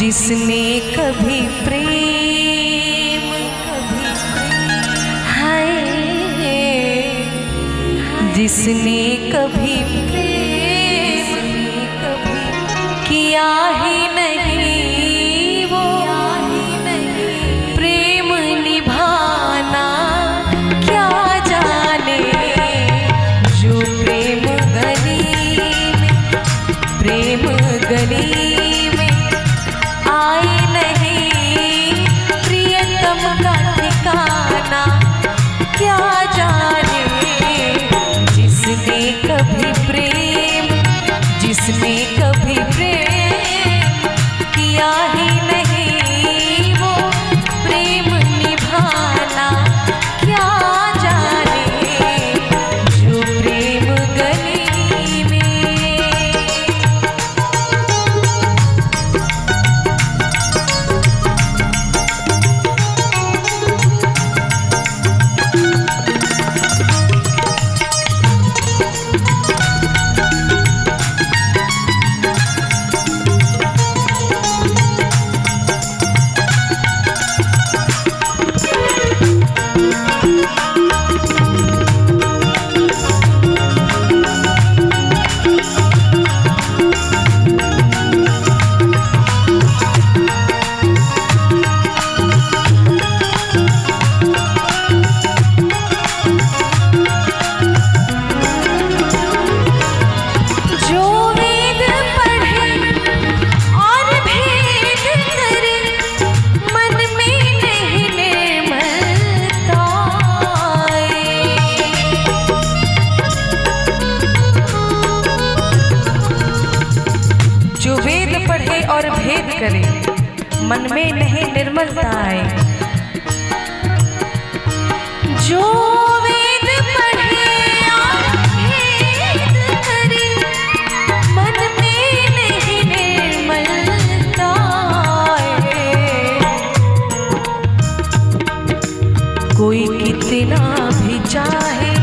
जिसने कभी प्रेम हाय, जिसने कभी प्रेम किया ही नहीं, वो प्रेम निभाना क्या जाने। जो प्रेम गली में आए नहीं, प्रियतम का ठिकाना क्या जाने। जिसने कभी प्रेम किया ही नहीं, वो प्रेम निभाना क्या जाने। जो प्रेम गली में। जो वेद पढ़े और भेद करे, मन में नहीं निर्मलता आए। जो वेद पढ़े और भेद करे, मन में नहीं निर्मलता आए। कोई कितना भी चाहे,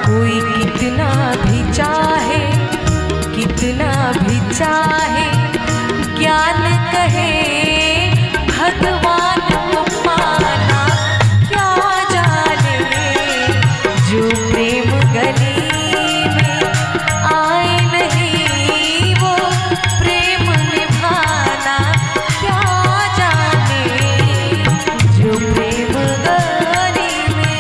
कोई कितना भी चाहे ज्ञान कहे भगवान को पाना क्या जाने। जो प्रेम गली में आए नहीं, वो प्रेम निभाना क्या जाने। जो प्रेम गली में।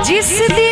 जिस दिन